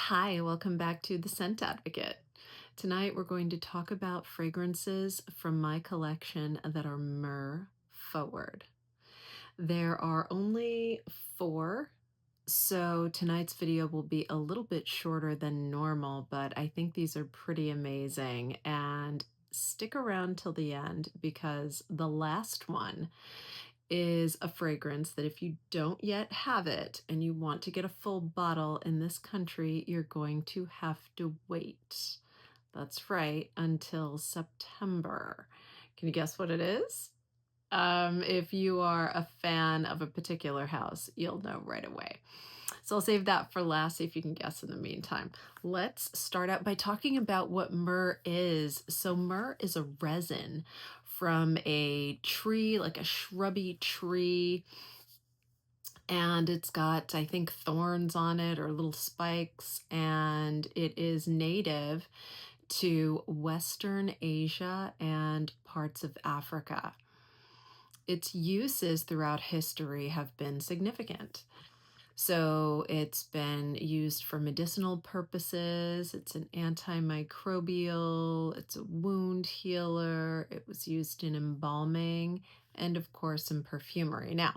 Hi, welcome back to The Scent Advocate. Tonight we're going to talk about fragrances from my collection that are myrrh forward. There are only four, so tonight's video will be a little bit shorter than normal, but I think these are pretty amazing. And stick around till the end because the last one is a fragrance that if you don't yet have it and you want to get a full bottle in this country, you're going to have to wait. That's right, until September. Can you guess what it is? If you are a fan of a particular house, you'll know right away. So I'll save that for last, see if you can guess in the meantime. Let's start out by talking about what myrrh is. So myrrh is a resin from a tree, like a shrubby tree, and it's got, I think, thorns on it or little spikes, and it is native to Western Asia and parts of Africa. Its uses throughout history have been significant. So it's been used for medicinal purposes. It's an antimicrobial, it's a wound healer. It was used in embalming and of course in perfumery. Now,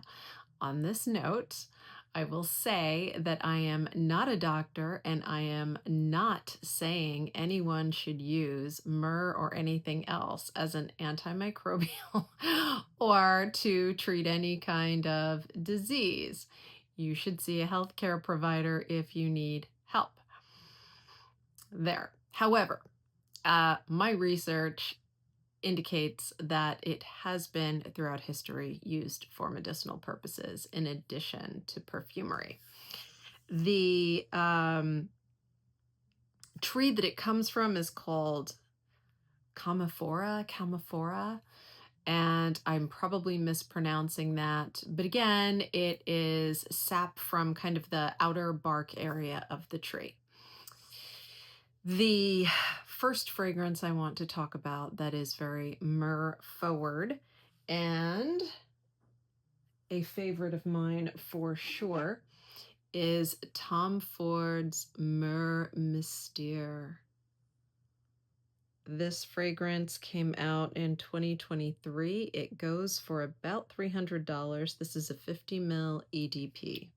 on this note, I will say that I am not a doctor and I am not saying anyone should use myrrh or anything else as an antimicrobial or to treat any kind of disease. You should see a healthcare provider if you need help. There. However, my research indicates that it has been throughout history used for medicinal purposes in addition to perfumery. The tree that it comes from is called Camophora, and I'm probably mispronouncing that. But again, it is sap from kind of the outer bark area of the tree. The first fragrance I want to talk about that is very myrrh forward and a favorite of mine for sure is Tom Ford's Myrrh Mystere. This fragrance came out in 2023. It goes for about $300. This is a 50 ml EDP.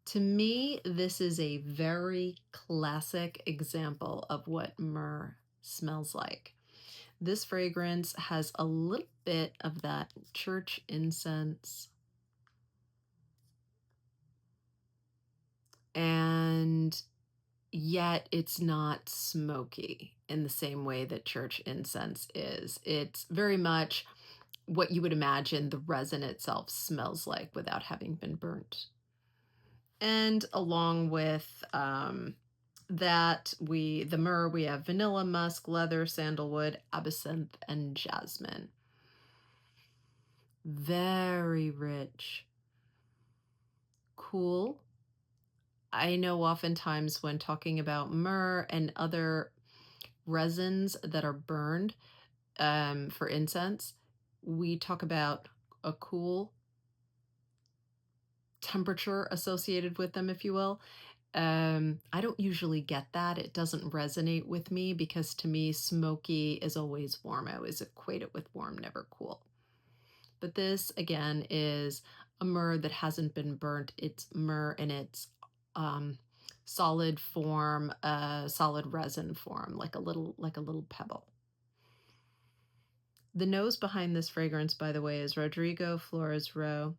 To me, this is a very classic example of what myrrh smells like. This fragrance has a little bit of that church incense and yet it's not smoky in the same way that church incense is. It's very much what you would imagine the resin itself smells like without having been burnt. And along with the myrrh, we have vanilla, musk, leather, sandalwood, absinthe, and jasmine. Very rich, cool. I know oftentimes when talking about myrrh and other resins that are burned for incense, we talk about a cool temperature associated with them, if you will. I don't usually get that. It doesn't resonate with me because to me, smoky is always warm. I always equate it with warm, never cool. But this, again, is a myrrh that hasn't been burnt. It's myrrh in its solid form, solid resin form, like a little pebble. The nose behind this fragrance, by the way, is Rodrigo Flores Rowe.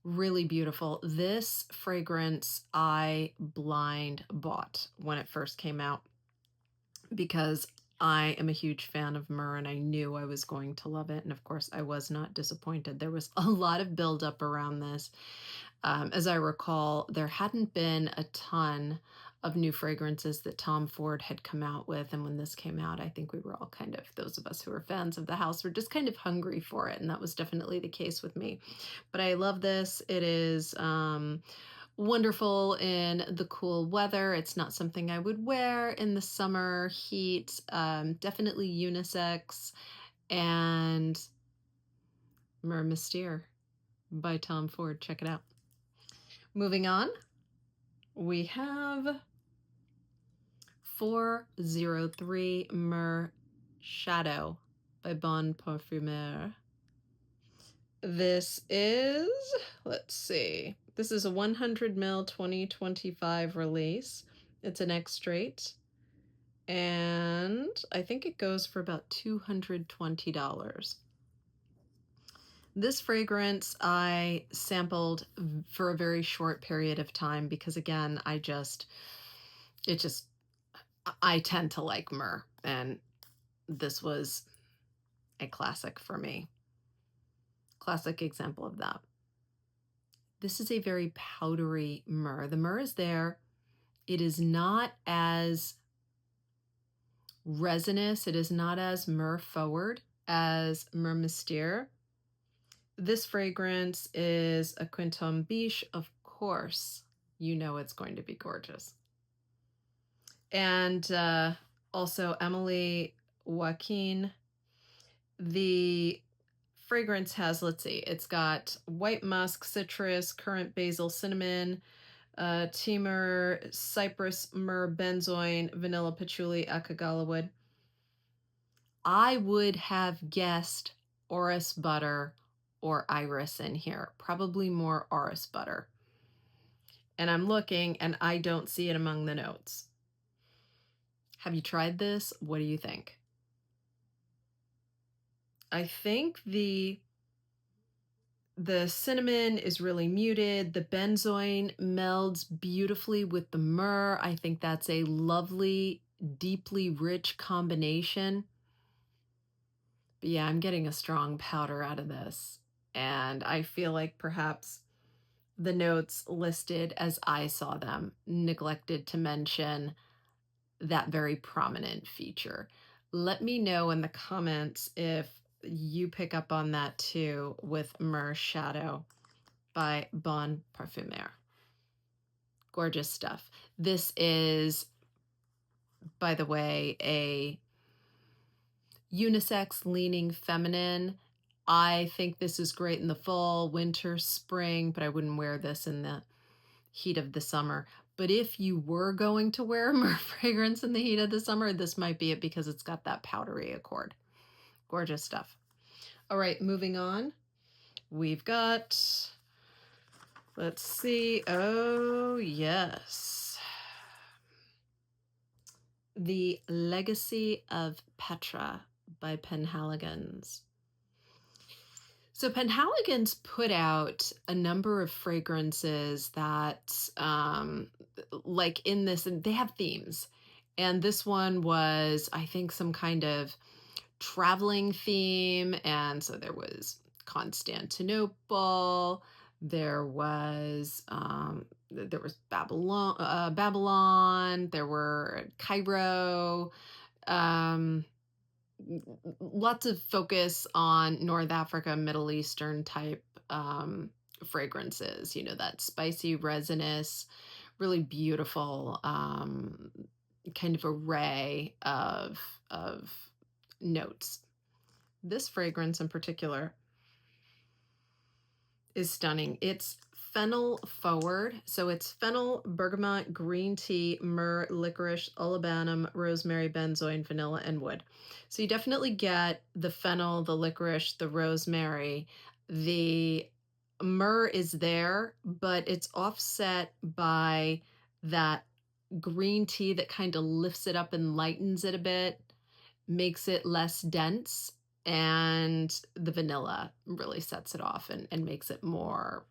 Really beautiful. This fragrance I blind bought when it first came out because I am a huge fan of myrrh and I knew I was going to love it. And of course, I was not disappointed. There was a lot of buildup around this. As I recall, there hadn't been a ton of new fragrances that Tom Ford had come out with. And when this came out, I think we were all kind of, those of us who are fans of the house, were just kind of hungry for it. And that was definitely the case with me. But I love this. It is wonderful in the cool weather. It's not something I would wear in the summer heat. Definitely unisex. And Myrrh Mystere by Tom Ford. Check it out. Moving on, we have 403 Myrrh Shadow by Bon Parfumeur. This is, let's see, this is a 100 ml 2025 release. It's an extrait, and I think it goes for about $220. This fragrance I sampled for a very short period of time because, again, I tend to like Myrrh, and this was a classic for me. Classic example of that. This is a very powdery Myrrh. The Myrrh is there. It is not as resinous. It is not as Myrrh forward as Myrrh Mystere. This fragrance is a Quinton Biche, of course. You know it's going to be gorgeous. And also Emily Joaquin. The fragrance has, let's see, it's got white musk, citrus, currant, basil, cinnamon, timur, cypress, myrrh, benzoin, vanilla, patchouli, akagala wood. I would have guessed orris butter or iris in here, probably more orris butter. And I'm looking and I don't see it among the notes. Have you tried this? What do you think? I think the cinnamon is really muted. The benzoin melds beautifully with the myrrh. I think that's a lovely, deeply rich combination. But yeah, I'm getting a strong powder out of this. And I feel like perhaps the notes listed as I saw them neglected to mention that very prominent feature. Let me know in the comments if you pick up on that too with Myrrh Shadow by Bon Parfumeur. Gorgeous stuff. This is, by the way, a unisex leaning feminine. I think this is great in the fall, winter, spring, but I wouldn't wear this in the heat of the summer. But if you were going to wear a Myrrh fragrance in the heat of the summer, this might be it because it's got that powdery accord. Gorgeous stuff. All right, moving on. We've got, let's see. Oh, yes. The Legacy of Petra by Penhaligons. So Penhaligons put out a number of fragrances that, like in this, and they have themes. And this one was, I think, some kind of traveling theme. And so there was Constantinople, there was Babylon, there were Cairo, lots of focus on North Africa, Middle Eastern type fragrances, you know, that spicy, resinous, really beautiful kind of array of notes. This fragrance in particular is stunning. It's fennel forward. So it's fennel, bergamot, green tea, myrrh, licorice, olibanum, rosemary, benzoin, vanilla, and wood. So you definitely get the fennel, the licorice, the rosemary. The myrrh is there, but it's offset by that green tea that kind of lifts it up and lightens it a bit, makes it less dense, and the vanilla really sets it off and makes it more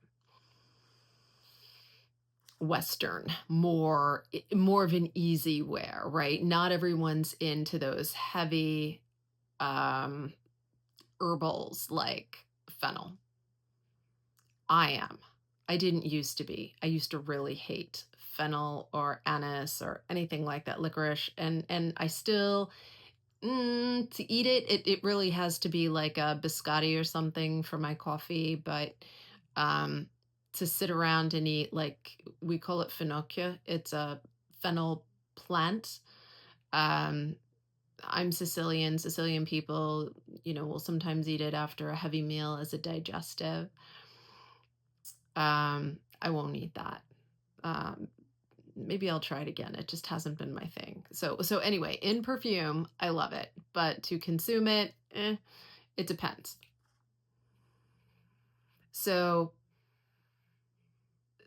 Western, more of an easy wear, right? Not everyone's into those heavy herbals like fennel. I am. I didn't used to be. I used to really hate fennel or anise or anything like that, licorice, and I still to eat it really has to be like a biscotti or something for my coffee, but to sit around and eat, like we call it finocchio. It's a fennel plant. I'm Sicilian. Sicilian people, you know, will sometimes eat it after a heavy meal as a digestive. I won't eat that. Maybe I'll try it again. It just hasn't been my thing. So anyway, in perfume, I love it, but to consume it, it depends. So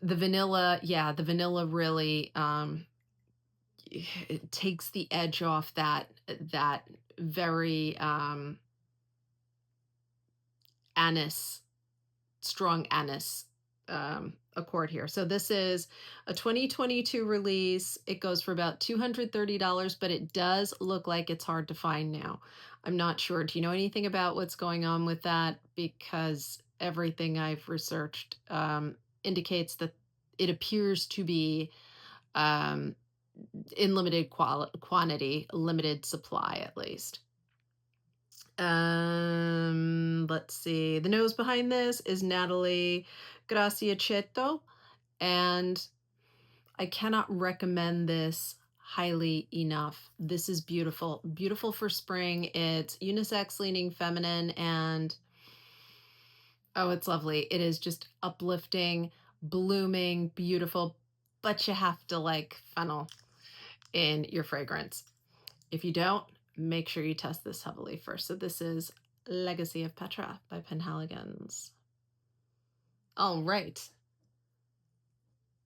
the vanilla, yeah, the vanilla really it takes the edge off that very anise, strong anise accord here. So this is a 2022 release. It goes for about $230, but it does look like it's hard to find now. I'm not sure. Do you know anything about what's going on with that? Because everything I've researched indicates that it appears to be um, in limited quantity, limited supply at least. Let's see. The nose behind this is Natalie Graciaceto, and I cannot recommend this highly enough. This is beautiful. Beautiful for spring. It's unisex, leaning feminine, and oh, it's lovely. It is just uplifting, blooming, beautiful, but you have to like funnel in your fragrance. If you don't, make sure you test this heavily first. So this is Legacy of Petra by Penhaligons. All right.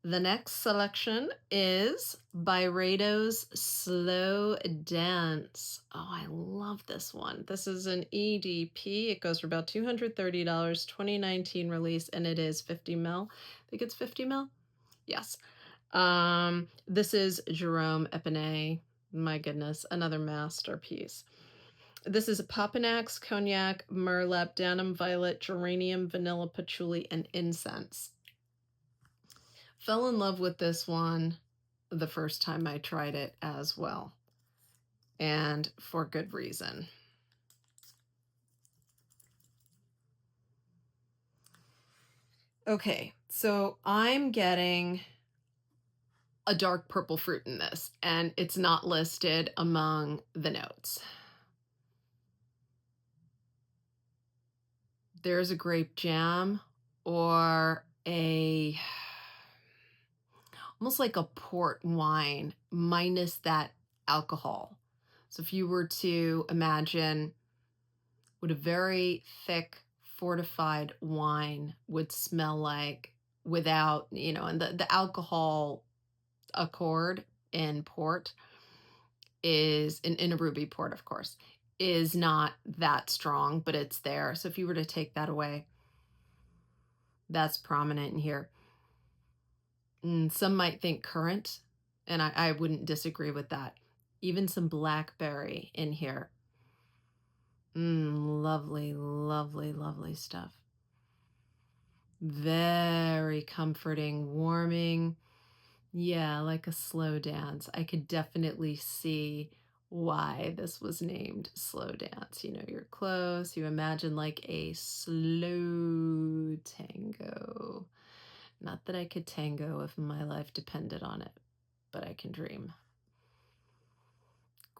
The next selection is Byredo's Slow Dance. Oh, I love this one. This is an EDP. It goes for about $230, 2019 release, and it is 50 ml. I think it's 50 ml. Yes. This is Jerome Epinay. My goodness, another masterpiece. This is a Papanax, Cognac, Myrrh, Labdanum, Violet, Geranium, Vanilla, Patchouli, and Incense. Fell in love with this one the first time I tried it as well, and for good reason. Okay, so I'm getting a dark purple fruit in this, and it's not listed among the notes. There's a grape jam or a almost like a port wine minus that alcohol. So if you were to imagine what a very thick fortified wine would smell like without, and the alcohol accord in port is in a ruby port, of course, is not that strong, but it's there. So if you were to take that away, that's prominent in here. Some might think currant, and I wouldn't disagree with that. Even some blackberry in here. Lovely, lovely, lovely stuff. Very comforting, warming. Yeah, like a slow dance. I could definitely see why this was named slow dance. You're close. You imagine like a slow tango. Not that I could tango if my life depended on it, but I can dream.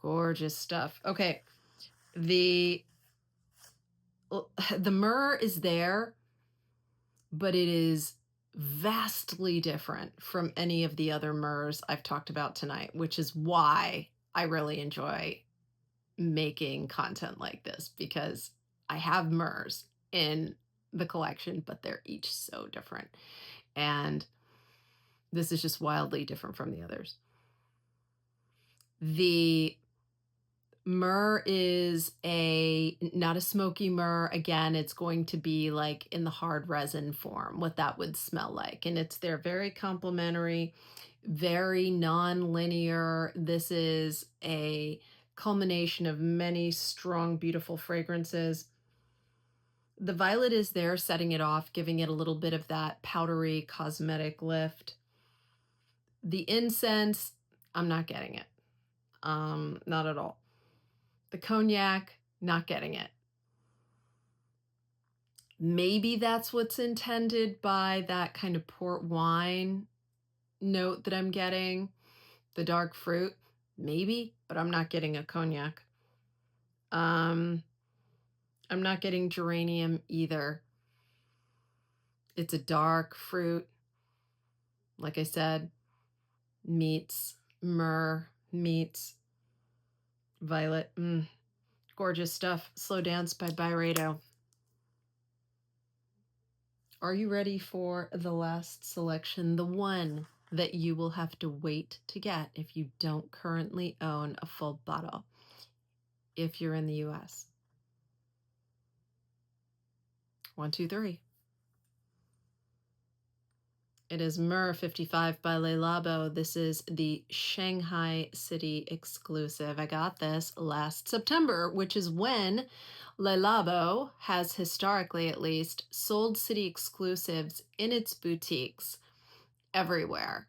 Gorgeous stuff. Okay. The myrrh is there, but it is vastly different from any of the other myrrhs I've talked about tonight, which is why I really enjoy making content like this, because I have myrrhs in the collection, but they're each so different. And this is just wildly different from the others. The myrrh is not a smoky myrrh. Again, it's going to be like in the hard resin form, what that would smell like. And they're very complementary, very non-linear. This is a culmination of many strong, beautiful fragrances. The violet is there, setting it off, giving it a little bit of that powdery cosmetic lift. The incense, I'm not getting it. Not at all. The cognac, not getting it. Maybe that's what's intended by that kind of port wine note that I'm getting. The dark fruit, maybe, but I'm not getting a cognac. I'm not getting geranium either. It's a dark fruit. Like I said, meets Myrrh, meets Violet. Gorgeous stuff. Slow Dance by Byredo. Are you ready for the last selection? The one that you will have to wait to get if you don't currently own a full bottle, if you're in the US. 1, 2, 3. It is Myrrh 55 by Labo. This is the Shanghai City exclusive. I got this last September, which is when Labo has, historically at least, sold city exclusives in its boutiques everywhere.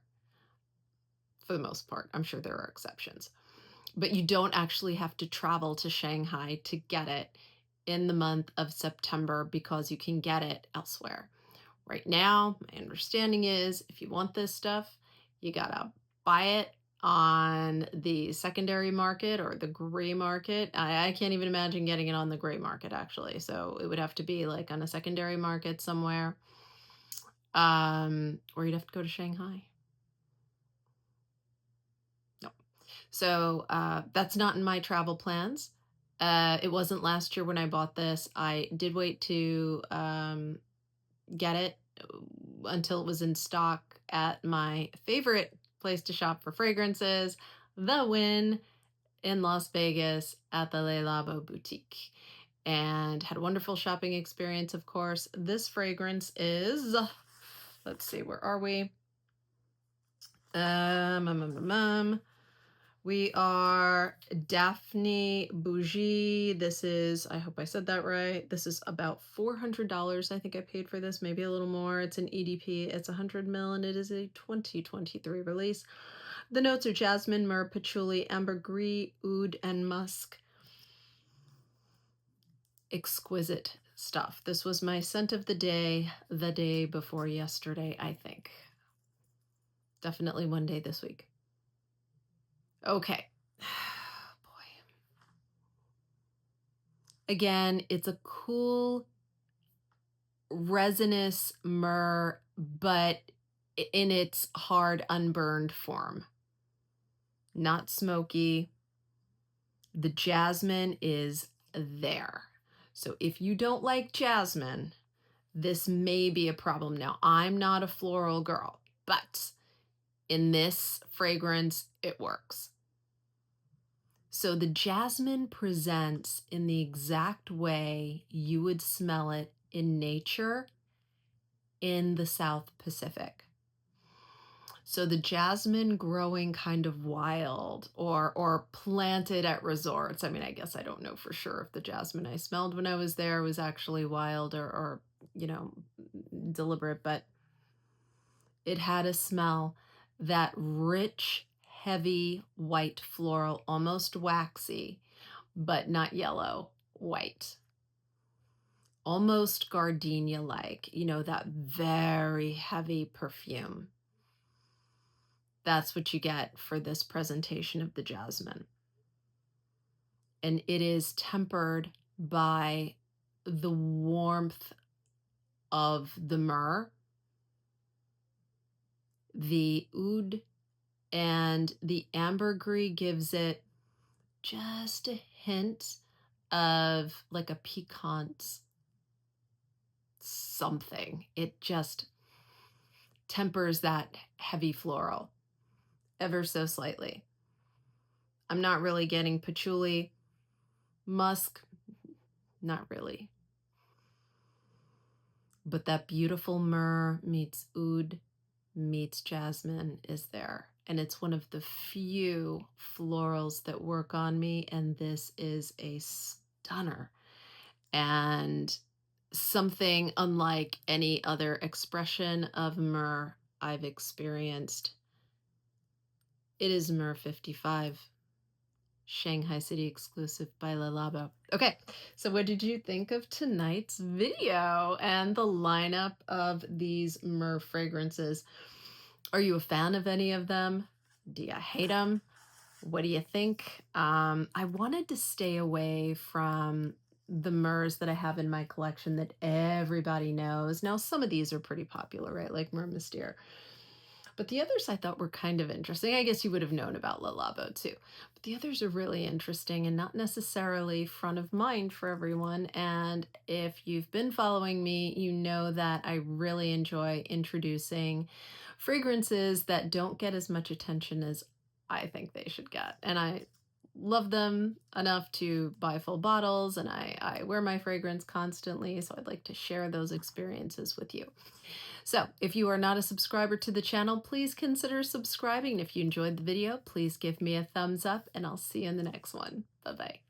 For the most part. I'm sure there are exceptions. But you don't actually have to travel to Shanghai to get it in the month of September because you can get it elsewhere. Right now, my understanding is if you want this stuff, you gotta buy it on the secondary market or the gray market. I can't even imagine getting it on the gray market, actually. So it would have to be like on a secondary market somewhere, or you'd have to go to Shanghai. No. So that's not in my travel plans. It wasn't last year when I bought this. I did wait to get it until it was in stock at my favorite place to shop for fragrances, The Win in Las Vegas at the Le Labo boutique, and had a wonderful shopping experience, of course. This fragrance is, let's see, where are we? We are Daphne Bougie. This is, I hope I said that right. This is about $400. I think I paid for this, maybe a little more. It's an EDP. It's 100 ml and it is a 2023 release. The notes are jasmine, myrrh, patchouli, ambergris, oud, and musk. Exquisite stuff. This was my scent of the day before yesterday, I think. Definitely one day this week. Okay. Boy. Again, it's a cool resinous myrrh, but in its hard, unburned form. Not smoky. The jasmine is there. So if you don't like jasmine, this may be a problem. Now, I'm not a floral girl, but in this fragrance, it works. So the jasmine presents in the exact way you would smell it in nature in the South Pacific. So the jasmine growing kind of wild or planted at resorts. I mean, I guess I don't know for sure if the jasmine I smelled when I was there was actually wild or deliberate, but it had a smell, that rich, heavy, white floral, almost waxy, but not yellow, white. Almost gardenia-like, that very heavy perfume. That's what you get for this presentation of the jasmine. And it is tempered by the warmth of the myrrh, the oud, and the ambergris gives it just a hint of like a piquant something. It just tempers that heavy floral ever so slightly. I'm not really getting patchouli, musk, not really. But that beautiful myrrh meets oud meets jasmine is there. And it's one of the few florals that work on me, and this is a stunner. And something unlike any other expression of myrrh I've experienced. It is Myrrh 55, Shanghai City exclusive by Labo. Okay, so what did you think of tonight's video and the lineup of these myrrh fragrances? Are you a fan of any of them? Do you hate them? What do you think? I wanted to stay away from the myrrhs that I have in my collection that everybody knows. Now, some of these are pretty popular, right? Like Myrrh Mystere. But the others I thought were kind of interesting. I guess you would have known about Le Labo too. But the others are really interesting and not necessarily front of mind for everyone. And if you've been following me, you know that I really enjoy introducing fragrances that don't get as much attention as I think they should get. And I love them enough to buy full bottles, and I wear my fragrance constantly. So I'd like to share those experiences with you. So if you are not a subscriber to the channel, please consider subscribing. If you enjoyed the video, please give me a thumbs up, and I'll see you in the next one. Bye-bye.